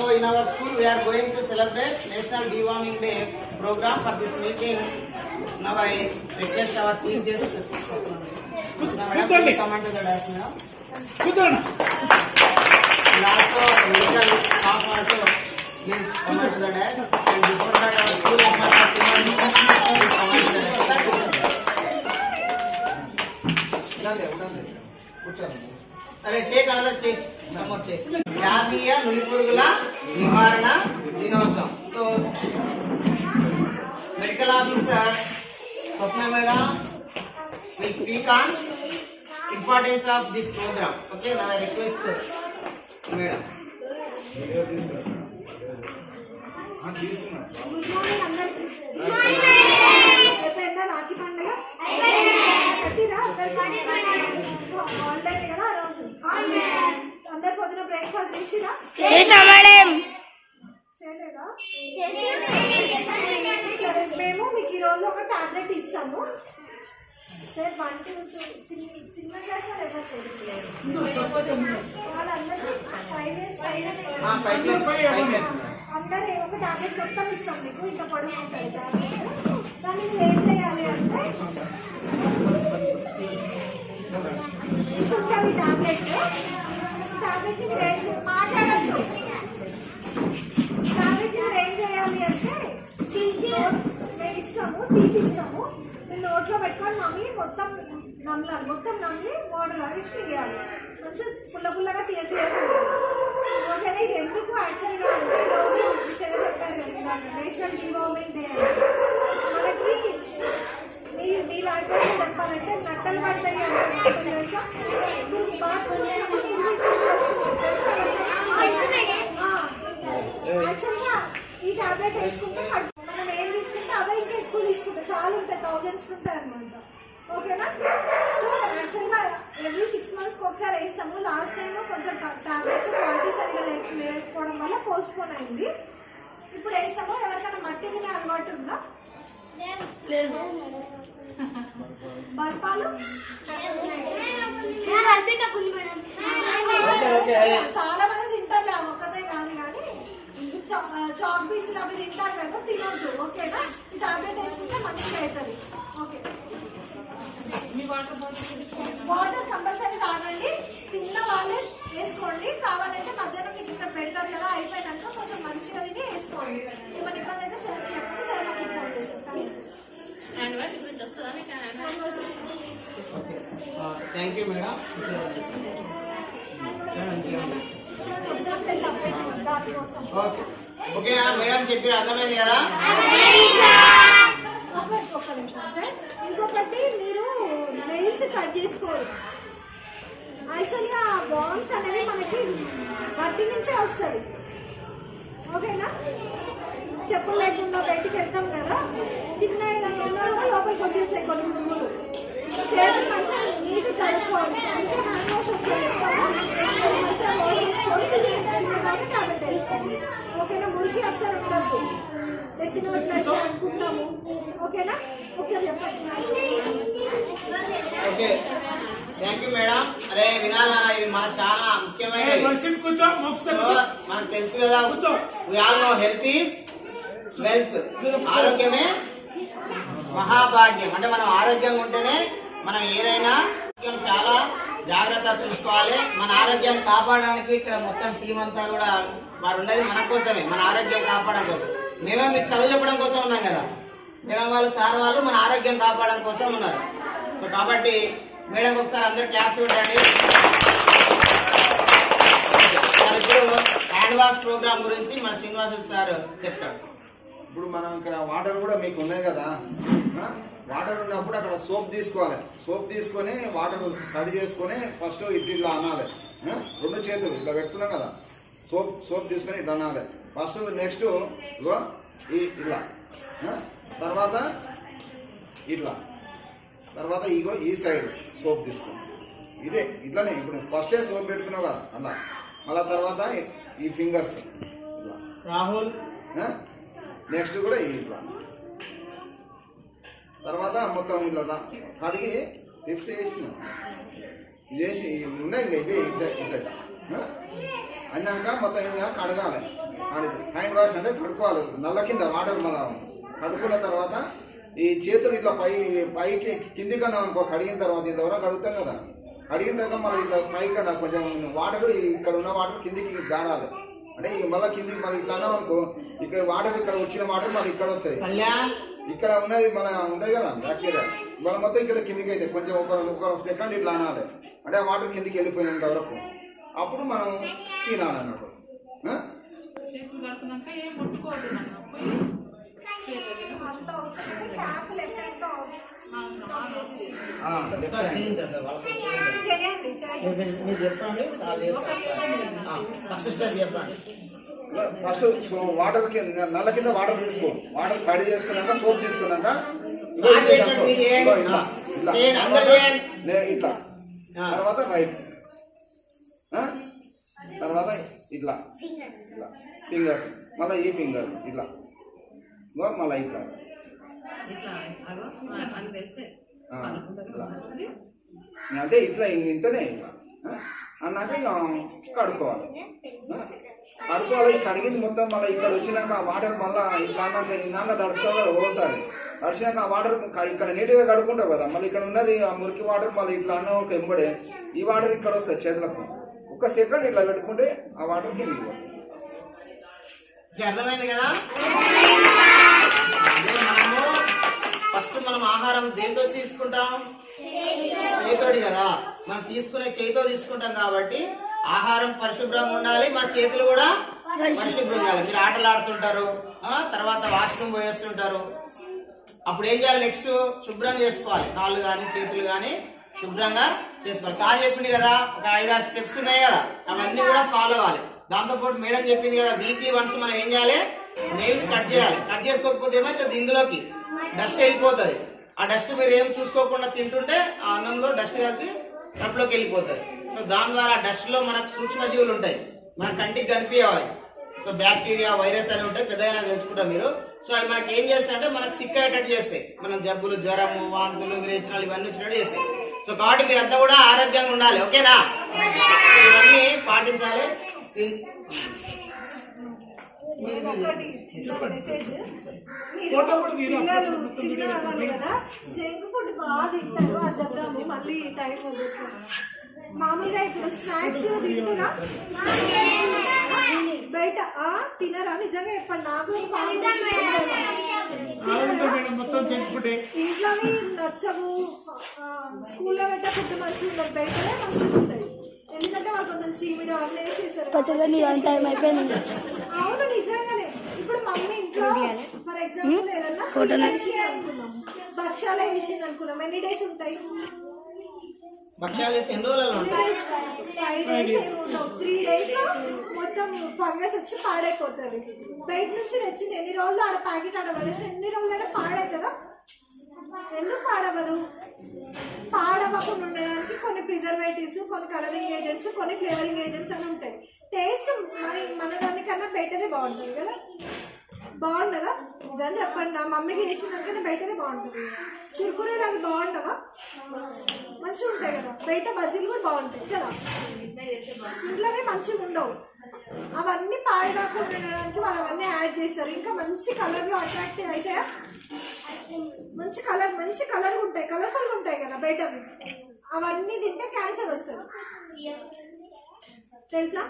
So in our school we are going to celebrate National Deworming Day program. For this meeting, now I request our chief guest to come to the dais, madam. And also medical staff also please come to the dais. And before that our school headmaster please come to the dais. Take another chase. Some more chase. జాతీయ నులిపురుగుల నివారణ దినోత్సవం. So medical officer Swapna madam will speak on importance of this program. Okay, now I request madam. అందరు పొద్దున breakfast చేసిరా? సరే, మేము మీకు ఈరోజు ఒక టాబ్లెట్ ఇస్తాము. సరే, 1 to 2 చిన్న క్లాస్ వాళ్ళందరూ 5 years అందరూ ఒక టాబ్లెట్ మొత్తం ఇస్తాం మీకు. ఇంకా పడుకుంటాయి టాబ్లెట్. కానీ నువ్వు ఏం చేయాలి అంటే ఉంటుంది టాబ్లెట్ మీరు మాట్లాడచ్చు. టాబ్లెట్ మీరు ఏం చేయాలి అంటే మేము ఇస్తాము, తీసిస్తాము. మీరు నోట్లో పెట్టుకొని నమ్మి మొత్తం నమ్మలాలి. మొత్తం నమ్మి వాటర్ లాగేసి మిగియాలి. మంచిగా పుల్లగా తీయట్లేదు. ఓకేనా? ఇది ఎందుకు యాక్చువల్గా అంటే ఈరోజు చెప్పారు కదా నేషనల్ డివర్మింగ్ డే అని. మనకి మీ లాంగ్వేజ్ చెప్పాలంటే నట్టలు పడతాయి అంటే తెలుసా? యాక్చువల్గా ఈ టాబ్లెట్ వేసుకుంటే మనం ఏం తీసుకుంటే అవే ఇంకా ఎక్కువ తీసుకుంటాం. చాలా ఉంటాయి, థౌజండ్స్ ఉంటాయి అనమాట. ఓకేనా? సో యాక్చువల్గా ఎవ్రీ 6 months ఒకసారి వేస్తాము. లాస్ట్ టైం కొంచెం టాబ్లెట్స్ క్వాలిటీ సరిగా లేకపోవడం వల్ల పోస్ట్ పోన్ అయింది. ఇప్పుడు వేస్తాము. ఎవరికైనా మట్టి తినే అలవాటు ఉందా? బల్పాలు చాలా మంది తింటారులే, ఒక్కదే కాదు. కానీ చాక్ పీసులు అవి తింటారు కదా, తినొద్దు. ఓకేనా? ఈ టాబ్లెట్ వేసుకుంటే మంచిగా అవుతుంది. ఓకే, వాటర్ కంపల్సరీ తాగండి. తిన్న వాళ్ళే వేసుకోండి. కావాలంటే మధ్యాహ్నం మీకు ఇక్కడ పెడతారు కదా, అయిపోయినాక కొంచెం మంచిగా తిని వేసుకోండి. ఏమైనా ఇబ్బంది అయితే సార్ చెప్పండి. సార్ నాకు ఫోన్ చేస్తాను. Thank you madam. ఓకేనా మేడం? చెప్పారు, అర్థమైంది కదా? ఒక్క నిమిషం సార్. ఇంకొకటి, మీరు నెయిల్స్ కట్ చేసుకోరు. యాక్చువల్గా బాంబ్స్ అనేవి మనకి బట్టి నుంచే వస్తుంది. ఓకేనా? చెప్పులు లేకుండా బయటికి వెళ్తాం కదా, చిన్న ఏదైనా ఉన్నా కూడా లోపలికి వచ్చేస్తాయి కొన్ని ముగ్గులు. చేతులు మంచిగా నీట్ కడుక్కోవాలి. అంటే హ్యాండ్ వాష్ వచ్చేది మంచిగా వాష్ చేసుకొని టాబ్లెట్ వేసుకోండి. ఓకేనా? మురికి అస్సలు ఉండద్దు. ఎత్తినట్లయితే అనుకుంటాము. ఓకేనా? ఒకసారి చెప్పండి. Okay, thank you madam. అరే వినాలా, ఇది మన చాలా ముఖ్యమైనది. మనకు తెలుసు కదా, we all know health is wealth. ఆరోగ్యమే మహాభాగ్యం. అంటే మనం ఆరోగ్యంగా ఉంటేనే మనం ఏదైనా చాలా జాగ్రత్త చూసుకోవాలి. మన ఆరోగ్యం కాపాడడానికి ఇక్కడ మొత్తం టీం అంతా కూడా వారు ఉన్నది మన కోసమే, మన ఆరోగ్యం కాపాడడం కోసం. మేమే మీకు చదువు చెప్పడం కోసం ఉన్నాం కదా, మేడం వాళ్ళు సార్ వాళ్ళు మన ఆరోగ్యం కాపాడడం కోసం ఉన్నారు. సో కాబట్టి మేడం ఒకసారి అందరు క్లాప్స్ చూడండి. ఇప్పుడు హ్యాండ్ వాష్ ప్రోగ్రామ్ గురించి మన శ్రీనివాసులు సార్ చెప్తాడు. ఇప్పుడు మనం ఇక్కడ వాటర్ కూడా మీకు ఉన్నాయి కదా, వాటర్ ఉన్నప్పుడు అక్కడ సోప్ తీసుకోవాలి. సోప్ తీసుకొని వాటర్ రెడీ చేసుకొని ఫస్ట్ ఇట్లా అనాలి. 2 చేతులు ఇట్లా పెట్టుకున్నాం కదా, సోప్ తీసుకొని ఇట్లా అనాలి ఫస్ట్. నెక్స్ట్ ఇలా, తర్వాత ఇట్లా, తర్వాత ఇగో ఈ సైడ్ సోప్ తీసుకోండి. ఇదే ఇట్లానే ఇప్పుడు ఫస్టే సోప్ పెట్టుకున్నావు కదా అలా. మళ్ళా తర్వాత ఈ ఫింగర్స్ ఇలా రాహుల్. నెక్స్ట్ కూడా ఇట్లా. తర్వాత మొత్తం ఇలా కడిగి టిప్స్ వేసిన చేసి ఉన్నాయి ఇవే ఇట్లా ఇట్లా అన్నాక మొత్తం ఇంకా కడగాలి. హ్యాండ్ వాష్ అంటే కడుక్కోవాలి. నల్ల కింద వాటర్ మనం కడుక్కున్న తర్వాత ఈ చేతులు ఇట్లా పైకి కింది కన్నా అనుకో కడిగిన తర్వాత ఇంతవరకు కడుగుతాం కదా, కడిగిన తర్వాత మళ్ళీ ఇట్లా పైకి కన్నా కొంచెం వాటర్ ఇక్కడ ఉన్న వాటర్ కిందికి జారాలి. అంటే మళ్ళీ కిందికి మళ్ళీ ఇట్లా అన్నాం అనుకో, ఇక్కడ వాటర్ ఇక్కడ వచ్చిన వాటర్ మళ్ళీ ఇక్కడ వస్తాయి. ఇక్కడ ఉన్నది మన ఉంటాయి కదా బ్యాక్టీరియా, మన మొత్తం ఇక్కడ కిందికి అయితే కొంచెం ఒక సెకండ్ ఇట్లా అనాలి. అంటే ఆ వాటర్ కిందికి వెళ్ళిపోయినంత వరకు అప్పుడు మనం తినాలి అన్నట్టు. ఫస్ట్ వాటర్ నల్ల కింద వాటర్ తీసుకో, వాటర్ కడి చేసుకున్నాక సోప్ తీసుకున్నాక ఇట్లా తర్వాత రైట్, తర్వాత ఇట్లా ఇట్లా ఫింగర్స్, మళ్ళీ ఈ ఫింగర్స్ ఇట్లా, మళ్ళీ ఇట్లా అంటే ఇట్లా ఇంతనే ఇట్లా అన్నాక ఇక కడుక్కోవాలి. కడుక్కోవాలి. కడిగింది మొత్తం మళ్ళీ ఇక్కడ వచ్చినాక ఆ వాటర్ మళ్ళీ ఇట్లా అన్నాక ఇందాక తడుస్తుంది కదా ఓసారి, తడిచినాక ఆ వాటర్ ఇక్కడ నీట్గా కడుక్కుంటావు కదా, మళ్ళీ ఇక్కడ ఉన్నది ఆ మురికి వాటర్ మళ్ళీ ఇట్లా అన్న ఒక ఎంబడే ఈ వాటర్ ఇక్కడ వస్తుంది చేతులకు. ఒక సెకండ్ ఇట్లా పెట్టుకుంటే ఆ వాటర్ కిందికి పోతుంది. అర్థమైంది కదా? ఫస్ట్ మనం ఆహారం దేంతో తీసుకుంటాం? చేతితోటి కదా. మనం తీసుకునే చేతితో తీసుకుంటాం కాబట్టి ఆహారం పరిశుభ్రంగా ఉండాలి, మన చేతులు కూడా పరిశుభ్రం ఉండాలి. మీరు ఆటలు ఆడుతుంటారు, తర్వాత వాష్రూమ్ పోయేస్తుంటారు, అప్పుడు ఏం చేయాలి? నెక్స్ట్ శుభ్రం చేసుకోవాలి. కాళ్ళు కానీ చేతులు కానీ శుభ్రంగా చేసుకోవాలి. సార్ చెప్పింది కదా ఒక 5-6 స్టెప్స్ ఉన్నాయి కదా, అవన్నీ కూడా ఫాలో అవ్వాలి. దాంతోపాటు మేడం చెప్పింది కదా వీక్లీ వన్స్ మనం ఏం చేయాలి? నెయిల్స్ కట్ చేయాలి. కట్ చేసుకోకపోతే ఏమైతుంది? ఇందులోకి డస్ట్ వెళ్ళిపోతుంది. ఆ డస్ట్ మీరు ఏం చూసుకోకుండా తింటుంటే ఆ అన్నంలో డస్ట్ కలిసి కడుపులోకి వెళ్ళిపోతుంది. సో దాని ద్వారా డస్ట్ లో మనకు సూక్ష్మజీవులు ఉంటాయి, మన కంటికి కనిపించాలి. సో బ్యాక్టీరియా వైరస్ అని ఉంటాయి, పెద్దగా తెలుసుకుంటాం మీరు. సో అవి మనకి ఏం చేస్తాయంటే మనకు సిక్ అయ్యేటట్టు చేస్తాయి. మనం జబ్బులు, జ్వరము, వాంతులు, విరేచనాలు ఇవన్నీ వచ్చినట్టు చేస్తాయి. సో కాబట్టి మీరంతా కూడా ఆరోగ్యంగా ఉండాలి, ఓకేనా? ఇవన్నీ పాటించాలి. జంక్ ఫుడ్ బాగా తింటారు, అది చెప్తాము మళ్ళీ టైం మామూలుగా ఇప్పుడు స్నాక్స్ తింటున్నా బయట తినరా? నిజంగా చెప్పండి. నాకు ఇంట్లోవి నచ్చవు, స్కూల్లో పెట్టే ఫుడ్ మంచిగా ఉండదు, బయటనే మంచిగా ఉంటాయి. ఎందుకంటే వాళ్ళు కొంచెం చీమిడి అన్నీ వేసేసారు. అవును నిజంగానే. ఇప్పుడు మమ్మీ ఇంట్లో ఫర్ ఎగ్జాంపుల్ ఏదన్నా అనుకున్నాం, భక్షాలు వేసింది అనుకున్నాం, ఎన్ని డేస్ ఉంటాయి? భక్షాలు చేసి ఎన్ని రోజులలో ఉంటాయి? 5 days 3 days లో మొత్తం ఫంగస్ వచ్చి పాడైపోతుంది. బయట నుంచి తెచ్చింది ఎన్ని రోజులు ఆడ ప్యాకెట్ ఆడ పడేసి ఎన్ని రోజులైనా పాడవుతుందా? ఎందుకు పాడవదు? పాడవకుండా ఉండడానికి కొన్ని ప్రిజర్వేటివ్స్, కొన్ని కలరింగ్ ఏజెంట్స్, కొన్ని ఫ్లేవరింగ్ ఏజెంట్స్ అని ఉంటాయి. టేస్ట్ మన దానికన్నా బయటదే బాగుంటుంది కదా, బాగుండదా? నిజం చెప్పండి, నా మమ్మీకి చేసినాకనే బయటదే బాగుంటుంది. కుర్కురేలు అవి బాగుండవా? మంచిగా ఉంటాయి కదా. బయట బజ్జీలు కూడా బాగుంటాయి కదా, ఇంట్లోనే మంచిగా ఉండవు. అవన్నీ పాడకుండా ఉండడానికి వాళ్ళు అవన్నీ యాడ్ చేస్తారు. ఇంకా మంచి కలర్లో అట్రాక్టివ్ అయితే మంచి కలర్ ఉంటాయి, కలర్ఫుల్గా ఉంటాయి కదా బయటవి. అవన్నీ తింటే క్యాన్సర్ వస్తుంది తెలుసా?